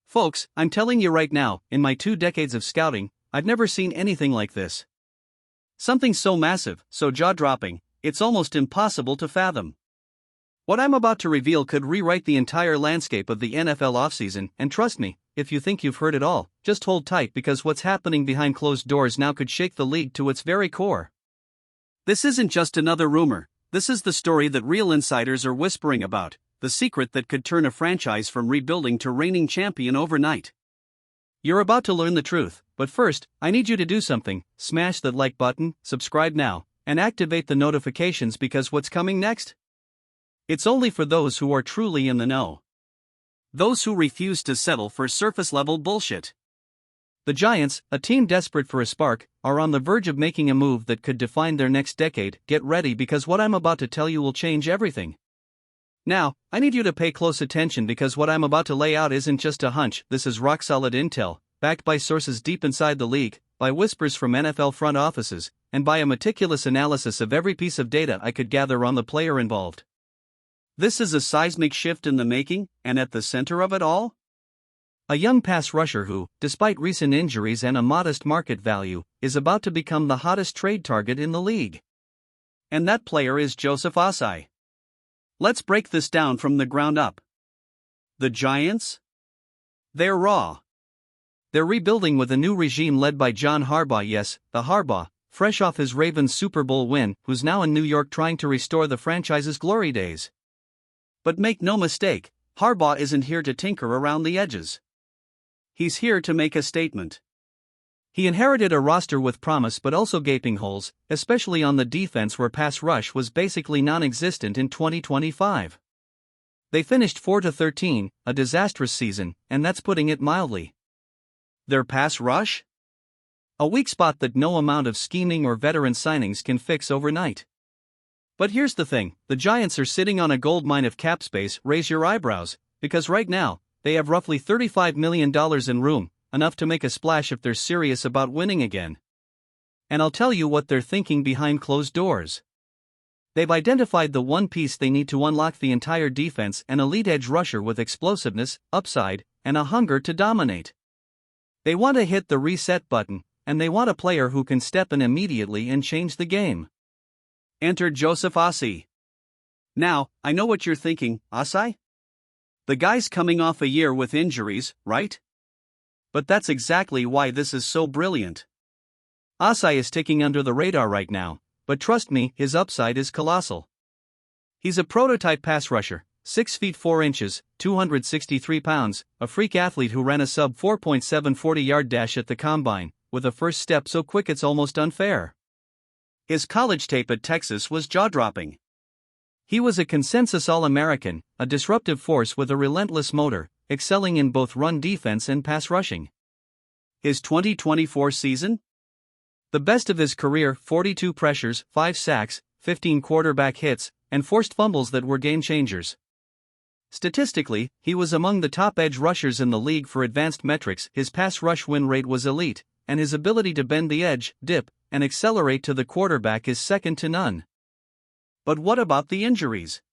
Folks, I'm telling you right now, in my 2 decades of scouting, I've never seen anything like this. Something so massive, so jaw-dropping, it's almost impossible to fathom. What I'm about to reveal could rewrite the entire landscape of the NFL offseason, and trust me, if you think you've heard it all, just hold tight because what's happening behind closed doors now could shake the league to its very core. This isn't just another rumor, this is the story that real insiders are whispering about, the secret that could turn a franchise from rebuilding to reigning champion overnight. You're about to learn the truth, but first, I need you to do something: smash that like button, subscribe now, and activate the notifications because what's coming next? It's only for those who are truly in the know. Those who refuse to settle for surface-level bullshit. The Giants, a team desperate for a spark, are on the verge of making a move that could define their next decade. Get ready because what I'm about to tell you will change everything. Now, I need you to pay close attention because what I'm about to lay out isn't just a hunch, this is rock-solid intel, backed by sources deep inside the league, by whispers from NFL front offices, and by a meticulous analysis of every piece of data I could gather on the player involved. This is a seismic shift in the making, and at the center of it all? A young pass rusher who, despite recent injuries and a modest market value, is about to become the hottest trade target in the league. And that player is Joseph Ossai. Let's break this down from the ground up. The Giants? They're raw. They're rebuilding with a new regime led by John Harbaugh. Yes, the Harbaugh, fresh off his Ravens Super Bowl win, who's now in New York trying to restore the franchise's glory days. But make no mistake, Harbaugh isn't here to tinker around the edges. He's here to make a statement. He inherited a roster with promise but also gaping holes, especially on the defense where pass rush was basically non-existent in 2025. They finished 4-13, a disastrous season, and that's putting it mildly. Their pass rush? A weak spot that no amount of scheming or veteran signings can fix overnight. But here's the thing, the Giants are sitting on a goldmine of cap space. Raise your eyebrows, because right now, they have roughly $35 million in room, enough to make a splash if they're serious about winning again. And I'll tell you what they're thinking behind closed doors. They've identified the one piece they need to unlock the entire defense: an elite edge rusher with explosiveness, upside, and a hunger to dominate. They want to hit the reset button, and they want a player who can step in immediately and change the game. Enter Joseph Ossai. Now, I know what you're thinking, Ossai? The guy's coming off a year with injuries, right? But that's exactly why this is so brilliant. Ossai is ticking under the radar right now, but trust me, his upside is colossal. He's a prototype pass rusher, 6 feet 4 inches, 263 pounds, a freak athlete who ran a sub 4.7 40-yard dash at the combine, with a first step so quick it's almost unfair. His college tape at Texas was jaw-dropping. He was a consensus All-American, a disruptive force with a relentless motor, excelling in both run defense and pass rushing. His 2024 season? The best of his career: 42 pressures, 5 sacks, 15 quarterback hits, and forced fumbles that were game-changers. Statistically, he was among the top edge rushers in the league for advanced metrics. His pass rush win rate was elite, and his ability to bend the edge, dip, and accelerate to the quarterback is second to none. But what about the injuries?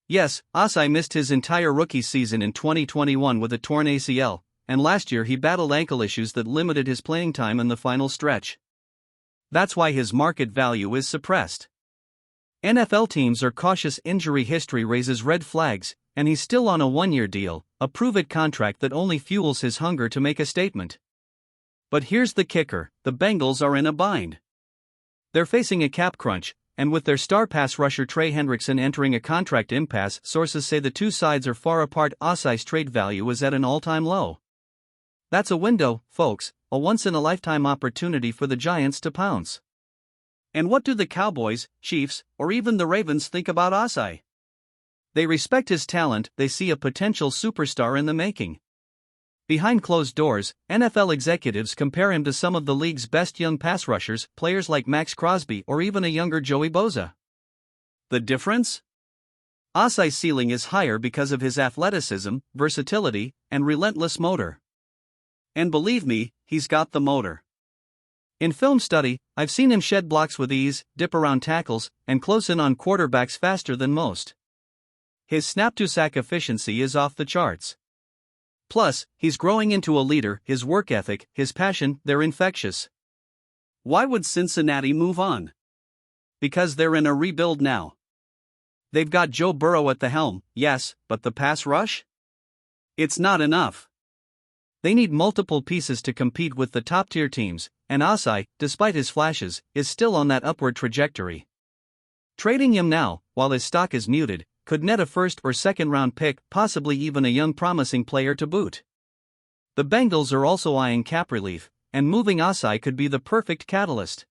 Yes, Ossai missed his entire rookie season in 2021 with a torn ACL, and last year he battled ankle issues that limited his playing time in the final stretch. That's why his market value is suppressed. NFL teams are cautious. Injury history raises red flags, and he's still on a 1-year deal, a prove-it contract that only fuels his hunger to make a statement. But here's the kicker: the Bengals are in a bind. They're facing a cap crunch, and with their star pass rusher Trey Hendrickson entering a contract impasse, sources say the two sides are far apart. Ossai's trade value is at an all-time low. That's a window, folks, a once-in-a-lifetime opportunity for the Giants to pounce. And what do the Cowboys, Chiefs, or even the Ravens think about Ossai? They respect his talent. They see a potential superstar in the making. Behind closed doors, NFL executives compare him to some of the league's best young pass rushers, players like Max Crosby or even a younger Joey Bosa. The difference? Ossai's ceiling is higher because of his athleticism, versatility, and relentless motor. And believe me, he's got the motor. In film study, I've seen him shed blocks with ease, dip around tackles, and close in on quarterbacks faster than most. His snap-to-sack efficiency is off the charts. Plus, he's growing into a leader, his work ethic, his passion, they're infectious. Why would Cincinnati move on? Because they're in a rebuild now. They've got Joe Burrow at the helm, yes, but the pass rush? It's not enough. They need multiple pieces to compete with the top-tier teams, and Ossai, despite his flashes, is still on that upward trajectory. Trading him now, while his stock is muted, could net a first or second round pick, possibly even a young promising player to boot. The Bengals are also eyeing cap relief, and moving Ossai could be the perfect catalyst.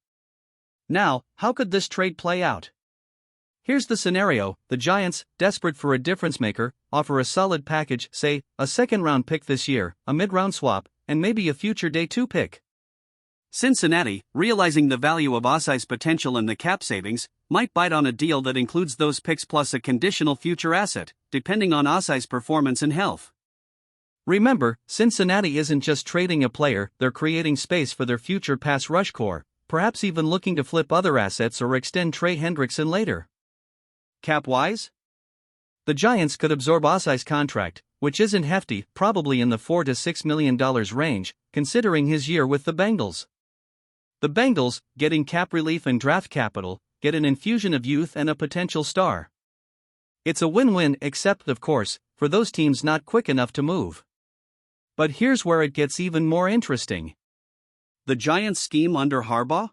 Now, how could this trade play out? Here's the scenario: the Giants, desperate for a difference maker, offer a solid package, say, a second-round pick this year, a mid-round swap, and maybe a future day 2 pick. Cincinnati, realizing the value of Ossai's potential and the cap savings, might bite on a deal that includes those picks plus a conditional future asset, depending on Ossai's performance and health. Remember, Cincinnati isn't just trading a player, they're creating space for their future pass rush core, perhaps even looking to flip other assets or extend Trey Hendrickson later. Cap-wise? The Giants could absorb Ossai's contract, which isn't hefty, probably in the $4 to $6 million range, considering his year with the Bengals. The Bengals, getting cap relief and draft capital, get an infusion of youth and a potential star. It's a win-win, except, of course, for those teams not quick enough to move. But here's where it gets even more interesting. The Giants' scheme under Harbaugh?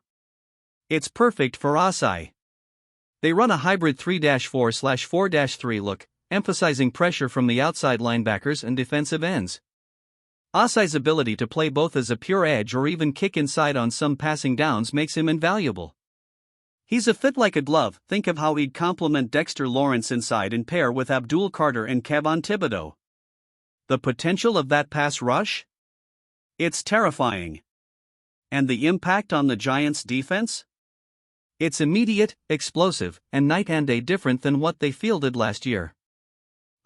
It's perfect for Ossai. They run a hybrid 3-4/4-3 look, emphasizing pressure from the outside linebackers and defensive ends. Ossai's ability to play both as a pure edge or even kick inside on some passing downs makes him invaluable. He's a fit like a glove. Think of how he'd complement Dexter Lawrence inside and pair with Abdul Carter and Kayvon Thibodeaux. The potential of that pass rush? It's terrifying. And the impact on the Giants' defense? It's immediate, explosive, and night and day different than what they fielded last year.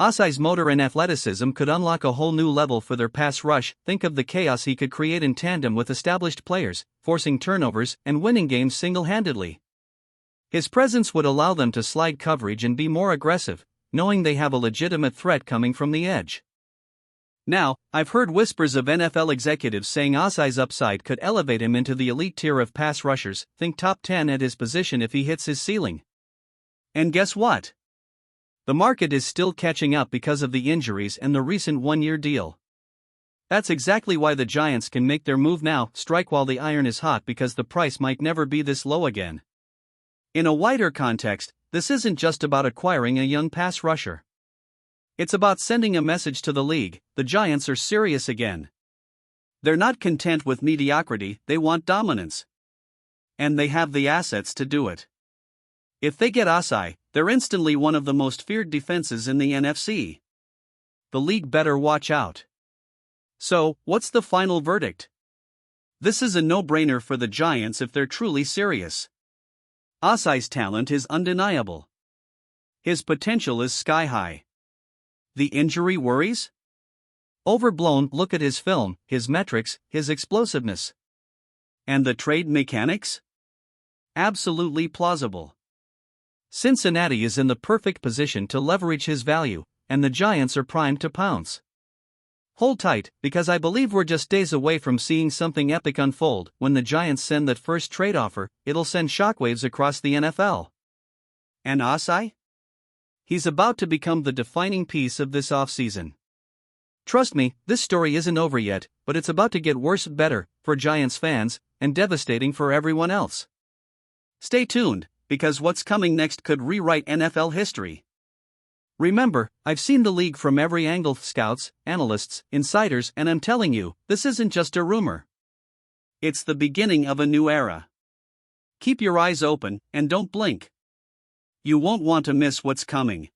Ossai's motor and athleticism could unlock a whole new level for their pass rush. Think of the chaos he could create in tandem with established players, forcing turnovers and winning games single-handedly. His presence would allow them to slide coverage and be more aggressive, knowing they have a legitimate threat coming from the edge. Now, I've heard whispers of NFL executives saying Ossai's upside could elevate him into the elite tier of pass rushers, think top 10 at his position if he hits his ceiling. And guess what? The market is still catching up because of the injuries and the recent one-year deal. That's exactly why the Giants can make their move now, strike while the iron is hot, because the price might never be this low again. In a wider context, this isn't just about acquiring a young pass rusher. It's about sending a message to the league: the Giants are serious again. They're not content with mediocrity, they want dominance. And they have the assets to do it. If they get Ossai, they're instantly one of the most feared defenses in the NFC. The league better watch out. So, what's the final verdict? This is a no-brainer for the Giants if they're truly serious. Ossai's talent is undeniable. His potential is sky-high. The injury worries? Overblown. Look at his film, his metrics, his explosiveness. And the trade mechanics? Absolutely plausible. Cincinnati is in the perfect position to leverage his value, and the Giants are primed to pounce. Hold tight, because I believe we're just days away from seeing something epic unfold. When the Giants send that first trade offer, it'll send shockwaves across the NFL. And Ossai? He's about to become the defining piece of this offseason. Trust me, this story isn't over yet, but it's about to get worse, better, for Giants fans, and devastating for everyone else. Stay tuned, because what's coming next could rewrite NFL history. Remember, I've seen the league from every angle: scouts, analysts, insiders, and I'm telling you, this isn't just a rumor. It's the beginning of a new era. Keep your eyes open, and don't blink. You won't want to miss what's coming.